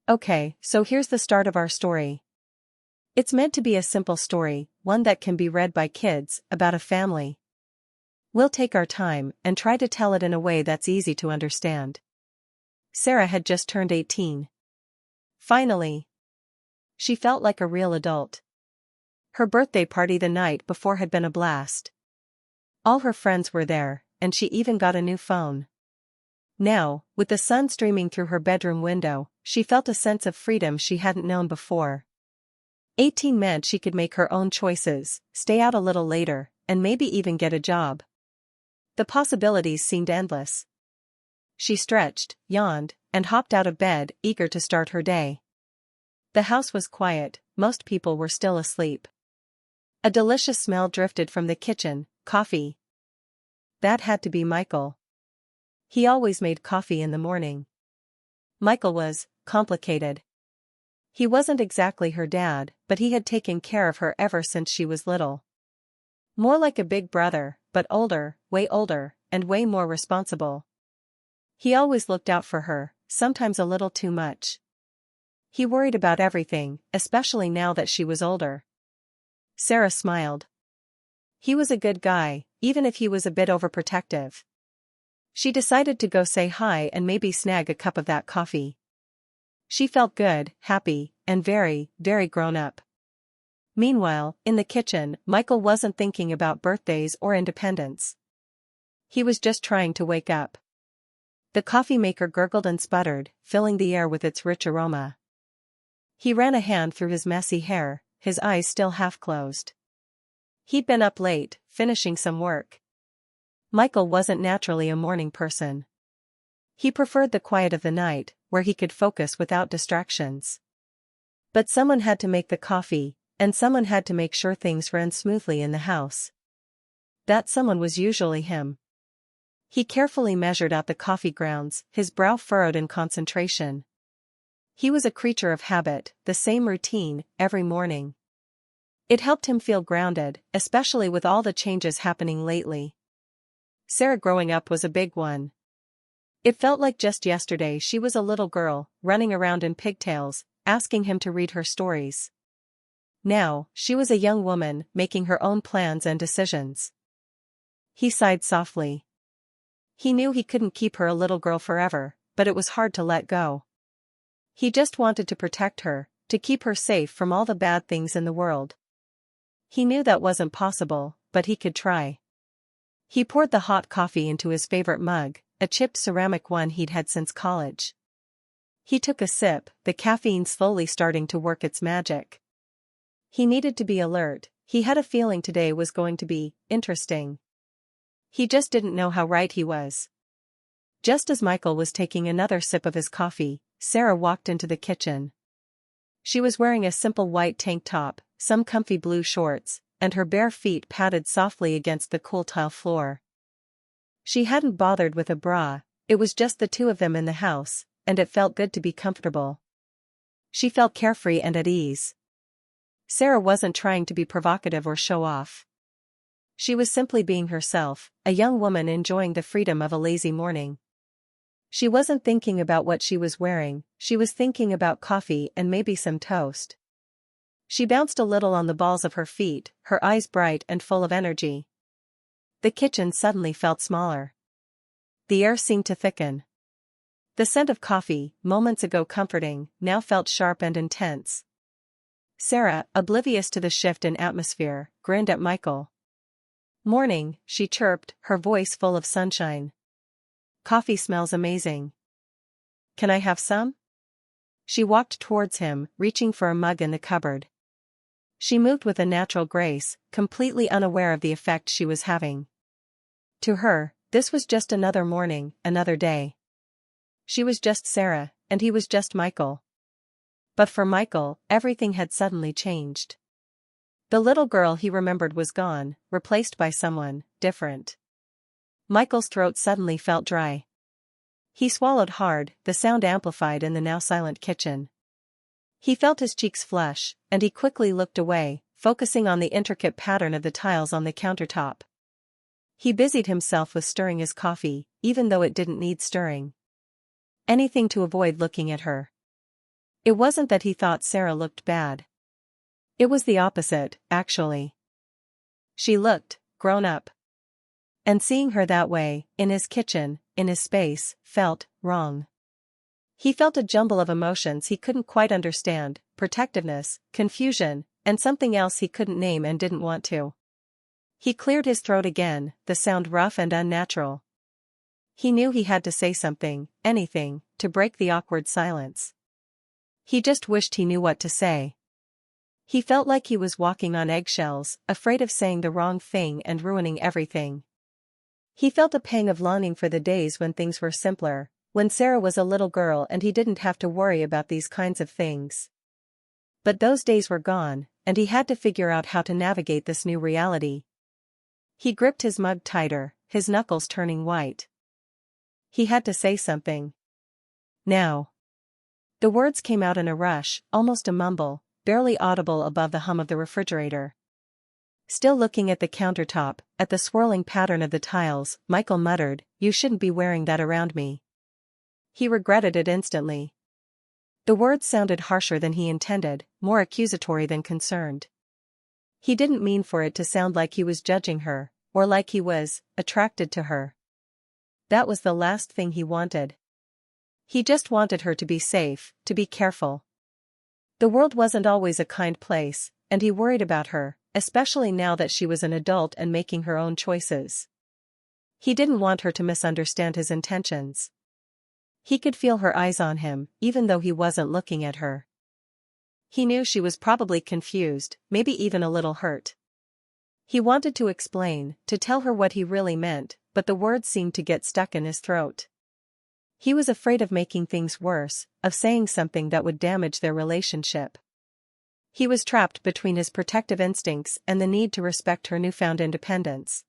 Okay, so here's the start of our story. It's meant to be a simple story, one that can be read by kids, about a family. We'll take our time and try to tell it in a way that's easy to understand. Sarah had just turned 18. Finally. She felt like a real adult. Her birthday party the night before had been a blast. All her friends were there, and she even got a new phone. Now, with the sun streaming through her bedroom window, she felt a sense of freedom she hadn't known before. 18 meant she could make her own choices, stay out a little later, and maybe even get a job. The possibilities seemed endless. She stretched, yawned, and hopped out of bed, eager to start her day. The house was quiet, most people were still asleep. A delicious smell drifted from the kitchen, coffee. That had to be Michael. He always made coffee in the morning. Michael was complicated. He wasn't exactly her dad, but he had taken care of her ever since she was little. More like a big brother, but older, and way more responsible. He always looked out for her, sometimes a little too much. He worried about everything, especially now that she was older. Sarah smiled. He was a good guy, even if he was a bit overprotective. She decided to go say hi and maybe snag a cup of that coffee. She felt good, happy, and very, very grown up. Meanwhile, in the kitchen, Michael wasn't thinking about birthdays or independence. He was just trying to wake up. The coffee maker gurgled and sputtered, filling the air with its rich aroma. He ran a hand through his messy hair, his eyes still half closed. He'd been up late, finishing some work. Michael wasn't naturally a morning person. He preferred the quiet of the night, where he could focus without distractions. But someone had to make the coffee, and someone had to make sure things ran smoothly in the house. That someone was usually him. He carefully measured out the coffee grounds, his brow furrowed in concentration. He was a creature of habit, the same routine, every morning. It helped him feel grounded, especially with all the changes happening lately. Sarah growing up was a big one. It felt like just yesterday she was a little girl, running around in pigtails, asking him to read her stories. Now, she was a young woman, making her own plans and decisions. He sighed softly. He knew he couldn't keep her a little girl forever, but it was hard to let go. He just wanted to protect her, to keep her safe from all the bad things in the world. He knew that wasn't possible, but he could try. He poured the hot coffee into his favorite mug, a chipped ceramic one he'd had since college. He took a sip, the caffeine slowly starting to work its magic. He needed to be alert, he had a feeling today was going to be interesting. He just didn't know how right he was. Just as Michael was taking another sip of his coffee, Sarah walked into the kitchen. She was wearing a simple white tank top, some comfy blue shorts, and her bare feet patted softly against the cool tile floor. She hadn't bothered with a bra, it was just the two of them in the house, and it felt good to be comfortable. She felt carefree and at ease. Sarah wasn't trying to be provocative or show off. She was simply being herself, a young woman enjoying the freedom of a lazy morning. She wasn't thinking about what she was wearing, she was thinking about coffee and maybe some toast. She bounced a little on the balls of her feet, her eyes bright and full of energy. The kitchen suddenly felt smaller. The air seemed to thicken. The scent of coffee, moments ago comforting, now felt sharp and intense. Sarah, oblivious to the shift in atmosphere, grinned at Michael. "Morning," she chirped, her voice full of sunshine. "Coffee smells amazing. Can I have some?" She walked towards him, reaching for a mug in the cupboard. She moved with a natural grace, completely unaware of the effect she was having. To her, this was just another morning, another day. She was just Sarah, and he was just Michael. But for Michael, everything had suddenly changed. The little girl he remembered was gone, replaced by someone different. Michael's throat suddenly felt dry. He swallowed hard, the sound amplified in the now silent kitchen. He felt his cheeks flush, and he quickly looked away, focusing on the intricate pattern of the tiles on the countertop. He busied himself with stirring his coffee, even though it didn't need stirring. Anything to avoid looking at her. It wasn't that he thought Sarah looked bad. It was the opposite, actually. She looked grown up. And seeing her that way, in his kitchen, in his space, felt wrong. He felt a jumble of emotions he couldn't quite understand, protectiveness, confusion, and something else he couldn't name and didn't want to. He cleared his throat again, the sound rough and unnatural. He knew he had to say something, anything, to break the awkward silence. He just wished he knew what to say. He felt like he was walking on eggshells, afraid of saying the wrong thing and ruining everything. He felt a pang of longing for the days when things were simpler, when Sarah was a little girl and he didn't have to worry about these kinds of things. But those days were gone, and he had to figure out how to navigate this new reality. He gripped his mug tighter, his knuckles turning white. He had to say something. Now. The words came out in a rush, almost a mumble, barely audible above the hum of the refrigerator. Still looking at the countertop, at the swirling pattern of the tiles, Michael muttered, "You shouldn't be wearing that around me." He regretted it instantly. The words sounded harsher than he intended, more accusatory than concerned. He didn't mean for it to sound like he was judging her, or like he was attracted to her. That was the last thing he wanted. He just wanted her to be safe, to be careful. The world wasn't always a kind place, and he worried about her, especially now that she was an adult and making her own choices. He didn't want her to misunderstand his intentions. He could feel her eyes on him, even though he wasn't looking at her. He knew she was probably confused, maybe even a little hurt. He wanted to explain, to tell her what he really meant, but the words seemed to get stuck in his throat. He was afraid of making things worse, of saying something that would damage their relationship. He was trapped between his protective instincts and the need to respect her newfound independence.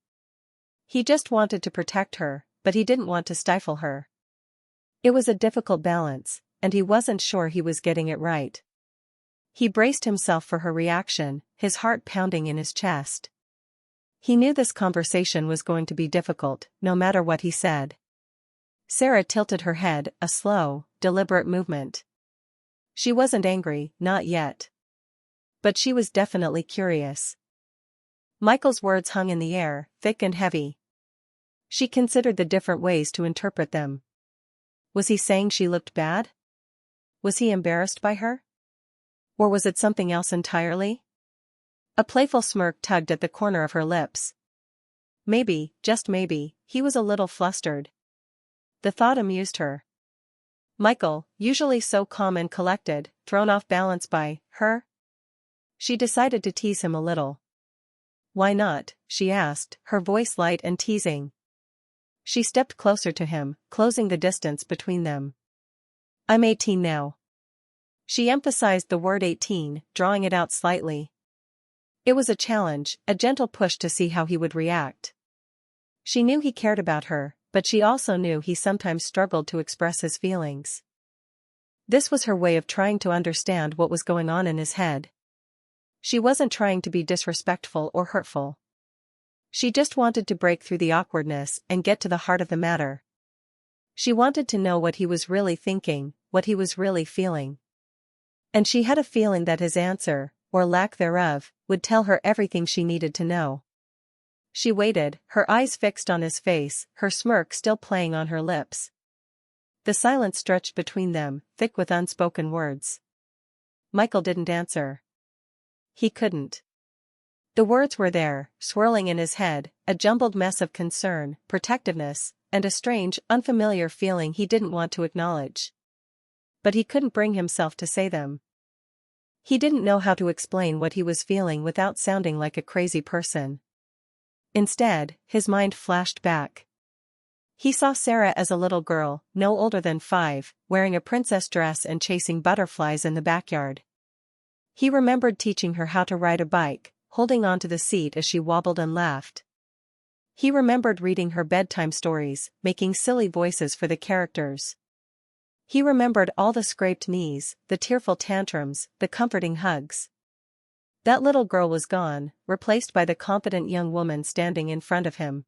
He just wanted to protect her, but he didn't want to stifle her. It was a difficult balance, and he wasn't sure he was getting it right. He braced himself for her reaction, his heart pounding in his chest. He knew this conversation was going to be difficult, no matter what he said. Sarah tilted her head, a slow, deliberate movement. She wasn't angry, not yet. But she was definitely curious. Michael's words hung in the air, thick and heavy. She considered the different ways to interpret them. Was he saying she looked bad? Was he embarrassed by her? Or was it something else entirely? A playful smirk tugged at the corner of her lips. Maybe, just maybe, he was a little flustered. The thought amused her. Michael, usually so calm and collected, thrown off balance by her? She decided to tease him a little. Why not? She asked, her voice light and teasing. She stepped closer to him, closing the distance between them. I'm 18 now. She emphasized the word 18, drawing it out slightly. It was a challenge, a gentle push to see how he would react. She knew he cared about her, but she also knew he sometimes struggled to express his feelings. This was her way of trying to understand what was going on in his head. She wasn't trying to be disrespectful or hurtful. She just wanted to break through the awkwardness and get to the heart of the matter. She wanted to know what he was really thinking, what he was really feeling. And she had a feeling that his answer, or lack thereof, would tell her everything she needed to know. She waited, her eyes fixed on his face, her smirk still playing on her lips. The silence stretched between them, thick with unspoken words. Michael didn't answer. He couldn't. The words were there, swirling in his head, a jumbled mess of concern, protectiveness, and a strange, unfamiliar feeling he didn't want to acknowledge. But he couldn't bring himself to say them. He didn't know how to explain what he was feeling without sounding like a crazy person. Instead, his mind flashed back. He saw Sarah as a little girl, no older than 5, wearing a princess dress and chasing butterflies in the backyard. He remembered teaching her how to ride a bike, holding onto the seat as she wobbled and laughed. He remembered reading her bedtime stories, making silly voices for the characters. He remembered all the scraped knees, the tearful tantrums, the comforting hugs. That little girl was gone, replaced by the confident young woman standing in front of him.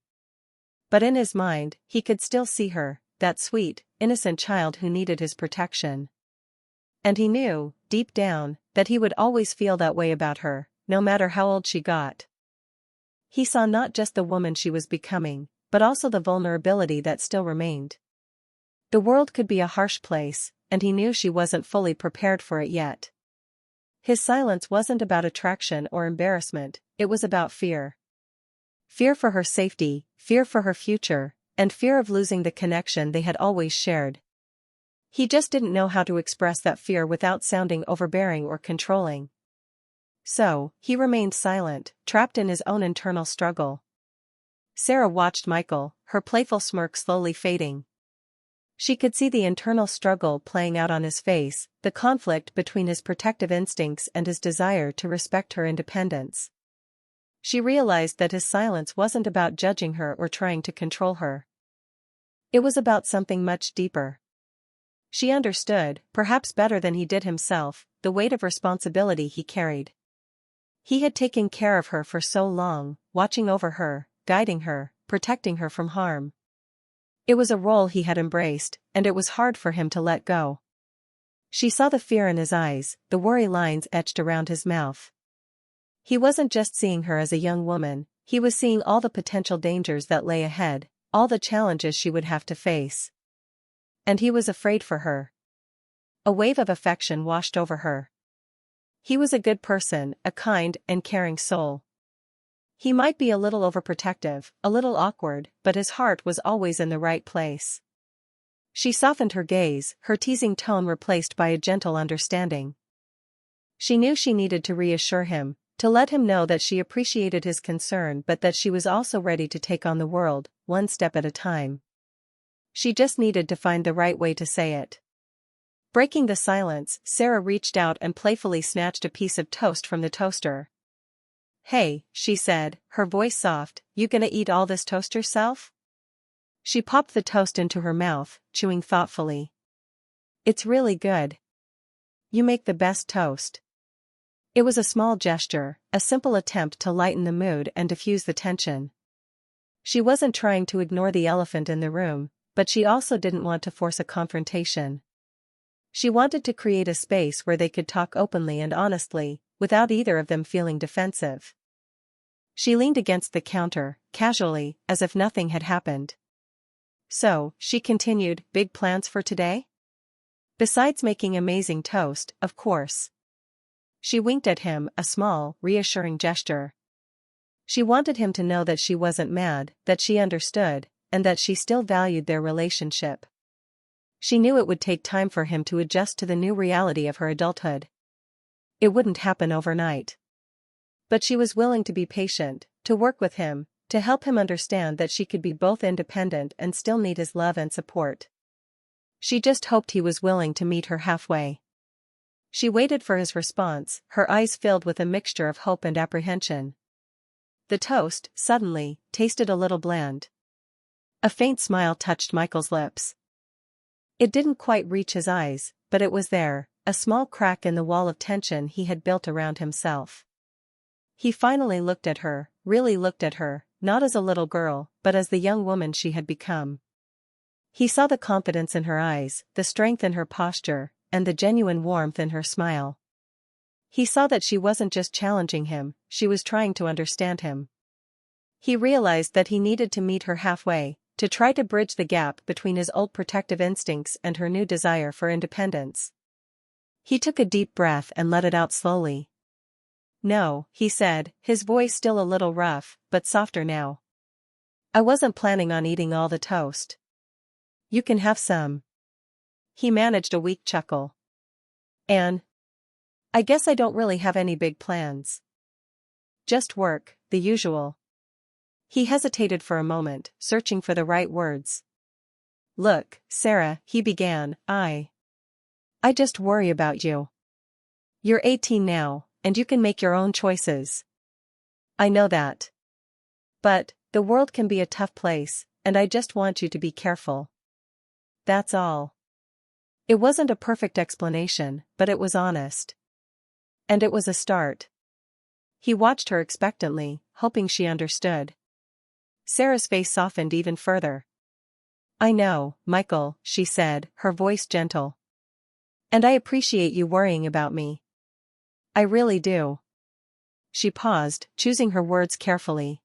But in his mind, he could still see her, that sweet, innocent child who needed his protection. And he knew, deep down, that he would always feel that way about her, no matter how old she got. He saw not just the woman she was becoming, but also the vulnerability that still remained. The world could be a harsh place, and he knew she wasn't fully prepared for it yet. His silence wasn't about attraction or embarrassment, it was about fear. Fear for her safety, fear for her future, and fear of losing the connection they had always shared. He just didn't know how to express that fear without sounding overbearing or controlling. So, he remained silent, trapped in his own internal struggle. Sarah watched Michael, her playful smirk slowly fading. She could see the internal struggle playing out on his face, the conflict between his protective instincts and his desire to respect her independence. She realized that his silence wasn't about judging her or trying to control her. It was about something much deeper. She understood, perhaps better than he did himself, the weight of responsibility he carried. He had taken care of her for so long, watching over her, guiding her, protecting her from harm. It was a role he had embraced, and it was hard for him to let go. She saw the fear in his eyes, the worry lines etched around his mouth. He wasn't just seeing her as a young woman, he was seeing all the potential dangers that lay ahead, all the challenges she would have to face. And he was afraid for her. A wave of affection washed over her. He was a good person, a kind and caring soul. He might be a little overprotective, a little awkward, but his heart was always in the right place. She softened her gaze, her teasing tone replaced by a gentle understanding. She knew she needed to reassure him, to let him know that she appreciated his concern but that she was also ready to take on the world, one step at a time. She just needed to find the right way to say it. Breaking the silence, Sarah reached out and playfully snatched a piece of toast from the toaster. "Hey," she said, her voice soft, "you gonna eat all this toast yourself?" She popped the toast into her mouth, chewing thoughtfully. "It's really good. You make the best toast." It was a small gesture, a simple attempt to lighten the mood and diffuse the tension. She wasn't trying to ignore the elephant in the room, but she also didn't want to force a confrontation. She wanted to create a space where they could talk openly and honestly, without either of them feeling defensive. She leaned against the counter, casually, as if nothing had happened. "So," she continued, "big plans for today? Besides making amazing toast, of course." She winked at him, a small, reassuring gesture. She wanted him to know that she wasn't mad, that she understood, and that she still valued their relationship. She knew it would take time for him to adjust to the new reality of her adulthood. It wouldn't happen overnight. But she was willing to be patient, to work with him, to help him understand that she could be both independent and still need his love and support. She just hoped he was willing to meet her halfway. She waited for his response, her eyes filled with a mixture of hope and apprehension. The toast, suddenly, tasted a little bland. A faint smile touched Michael's lips. It didn't quite reach his eyes, but it was there, a small crack in the wall of tension he had built around himself. He finally looked at her, really looked at her, not as a little girl, but as the young woman she had become. He saw the confidence in her eyes, the strength in her posture, and the genuine warmth in her smile. He saw that she wasn't just challenging him, she was trying to understand him. He realized that he needed to meet her halfway, to try to bridge the gap between his old protective instincts and her new desire for independence. He took a deep breath and let it out slowly. "No," he said, his voice still a little rough, but softer now. "I wasn't planning on eating all the toast. You can have some." He managed a weak chuckle. "And I guess I don't really have any big plans. Just work, the usual." He hesitated for a moment, searching for the right words. "Look, Sarah," he began, I just worry about you. You're 18 now, and you can make your own choices. I know that. But the world can be a tough place, and I just want you to be careful. That's all." It wasn't a perfect explanation, but it was honest. And it was a start. He watched her expectantly, hoping she understood. Sarah's face softened even further. "I know, Michael," she said, her voice gentle. And I appreciate you worrying about me. I really do. She paused, choosing her words carefully.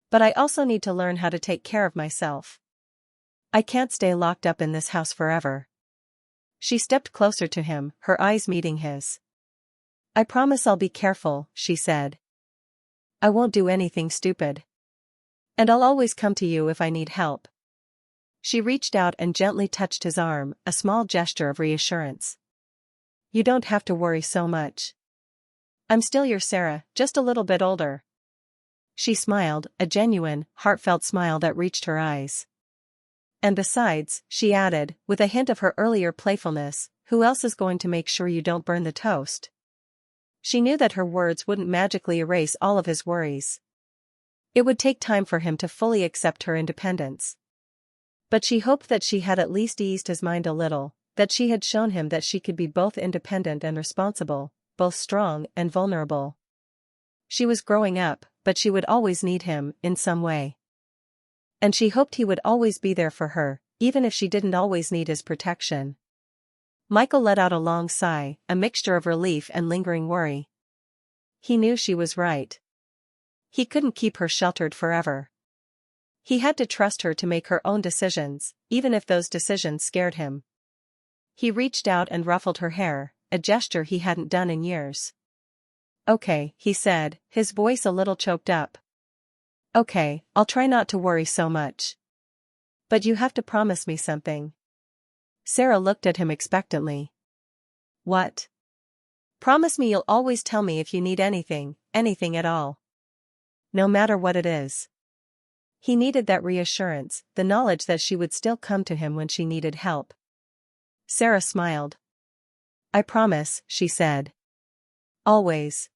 But I also need to learn how to take care of myself. I can't stay locked up in this house forever. She stepped closer to him, her eyes meeting his. I promise I'll be careful, she said. I won't do anything stupid. And I'll always come to you if I need help. She reached out and gently touched his arm, a small gesture of reassurance. You don't have to worry so much. I'm still your Sarah, just a little bit older. She smiled, a genuine, heartfelt smile that reached her eyes. And besides, she added, with a hint of her earlier playfulness, who else is going to make sure you don't burn the toast? She knew that her words wouldn't magically erase all of his worries. It would take time for him to fully accept her independence. But she hoped that she had at least eased his mind a little, that she had shown him that she could be both independent and responsible, both strong and vulnerable. She was growing up, but she would always need him, in some way. And she hoped he would always be there for her, even if she didn't always need his protection. Michael let out a long sigh, a mixture of relief and lingering worry. He knew she was right. He couldn't keep her sheltered forever. He had to trust her to make her own decisions, even if those decisions scared him. He reached out and ruffled her hair, a gesture he hadn't done in years. Okay, he said, his voice a little choked up. Okay, I'll try not to worry so much. But you have to promise me something. Sarah looked at him expectantly. What? Promise me you'll always tell me if you need anything, anything at all. No matter what it is. He needed that reassurance, the knowledge that she would still come to him when she needed help. Sarah smiled. I promise, she said. Always.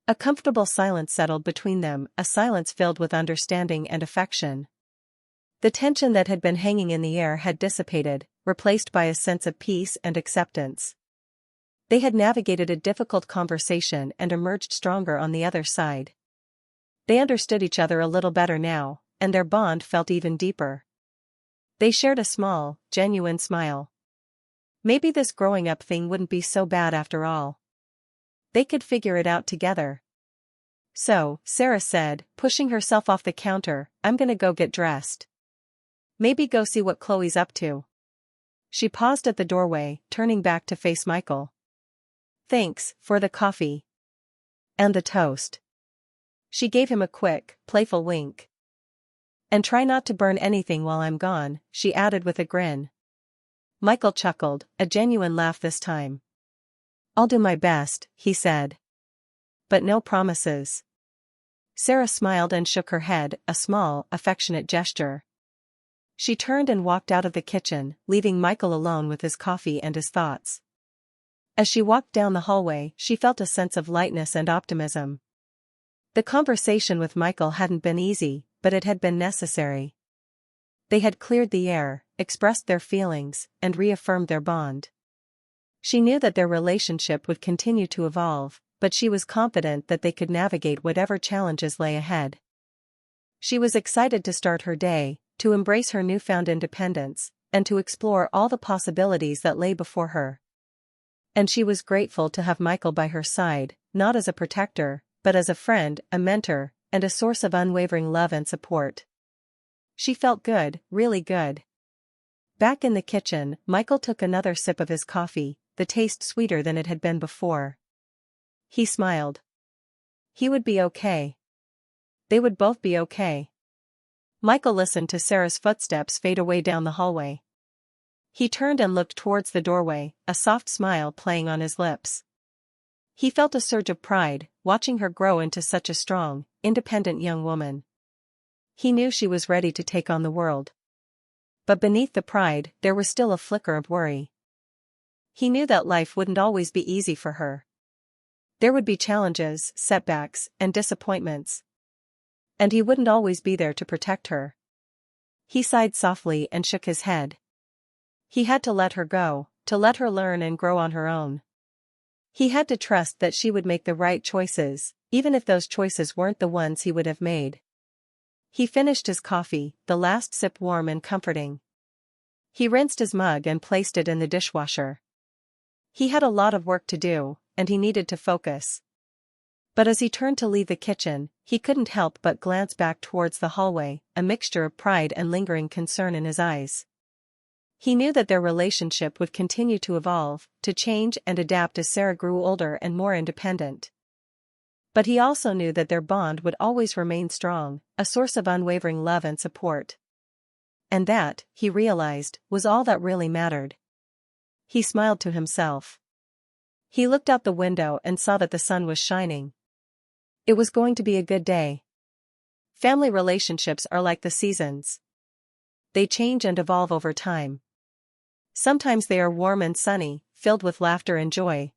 A comfortable silence settled between them, a silence filled with understanding and affection. The tension that had been hanging in the air had dissipated, replaced by a sense of peace and acceptance. They had navigated a difficult conversation and emerged stronger on the other side. They understood each other a little better now, and their bond felt even deeper. They shared a small, genuine smile. Maybe this growing up thing wouldn't be so bad after all. They could figure it out together. So, Sarah said, pushing herself off the counter, I'm gonna go get dressed. Maybe go see what Chloe's up to. She paused at the doorway, turning back to face Michael. Thanks, for the coffee. And the toast. She gave him a quick, playful wink. And try not to burn anything while I'm gone, she added with a grin. Michael chuckled, a genuine laugh this time. I'll do my best, he said. But no promises. Sarah smiled and shook her head, a small, affectionate gesture. She turned and walked out of the kitchen, leaving Michael alone with his coffee and his thoughts. As she walked down the hallway, she felt a sense of lightness and optimism. The conversation with Michael hadn't been easy, but it had been necessary. They had cleared the air, expressed their feelings, and reaffirmed their bond. She knew that their relationship would continue to evolve, but she was confident that they could navigate whatever challenges lay ahead. She was excited to start her day, to embrace her newfound independence, and to explore all the possibilities that lay before her. And she was grateful to have Michael by her side, not as a protector, but as a friend, a mentor, and a source of unwavering love and support. She felt good, really good. Back in the kitchen, Michael took another sip of his coffee, the taste sweeter than it had been before. He smiled. He would be okay. They would both be okay. Michael listened to Sarah's footsteps fade away down the hallway. He turned and looked towards the doorway, a soft smile playing on his lips. He felt a surge of pride, watching her grow into such a strong, independent young woman. He knew she was ready to take on the world. But beneath the pride, there was still a flicker of worry. He knew that life wouldn't always be easy for her. There would be challenges, setbacks, and disappointments. And he wouldn't always be there to protect her. He sighed softly and shook his head. He had to let her go, to let her learn and grow on her own. He had to trust that she would make the right choices, even if those choices weren't the ones he would have made. He finished his coffee, the last sip warm and comforting. He rinsed his mug and placed it in the dishwasher. He had a lot of work to do, and he needed to focus. But as he turned to leave the kitchen, he couldn't help but glance back towards the hallway, a mixture of pride and lingering concern in his eyes. He knew that their relationship would continue to evolve, to change and adapt as Sarah grew older and more independent. But he also knew that their bond would always remain strong, a source of unwavering love and support. And that, he realized, was all that really mattered. He smiled to himself. He looked out the window and saw that the sun was shining. It was going to be a good day. Family relationships are like the seasons. They change and evolve over time. Sometimes they are warm and sunny, filled with laughter and joy.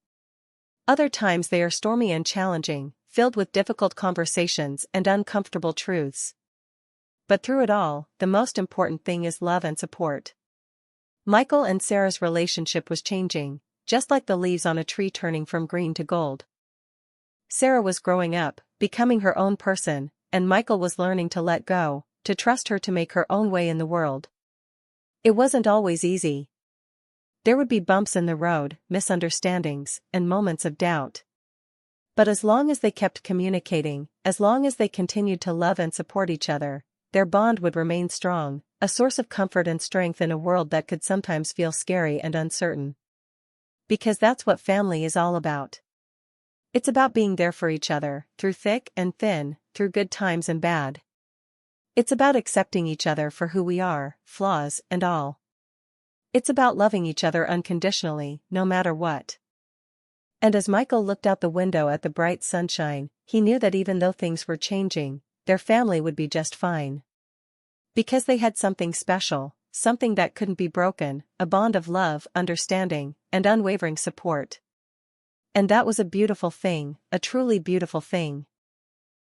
Other times they are stormy and challenging, filled with difficult conversations and uncomfortable truths. But through it all, the most important thing is love and support. Michael and Sarah's relationship was changing, just like the leaves on a tree turning from green to gold. Sarah was growing up, becoming her own person, and Michael was learning to let go, to trust her to make her own way in the world. It wasn't always easy. There would be bumps in the road, misunderstandings, and moments of doubt. But as long as they kept communicating, as long as they continued to love and support each other, their bond would remain strong, a source of comfort and strength in a world that could sometimes feel scary and uncertain. Because that's what family is all about. It's about being there for each other, through thick and thin, through good times and bad. It's about accepting each other for who we are, flaws and all. It's about loving each other unconditionally, no matter what. And as Michael looked out the window at the bright sunshine, he knew that even though things were changing, their family would be just fine. Because they had something special, something that couldn't be broken, a bond of love, understanding, and unwavering support. And that was a beautiful thing, a truly beautiful thing.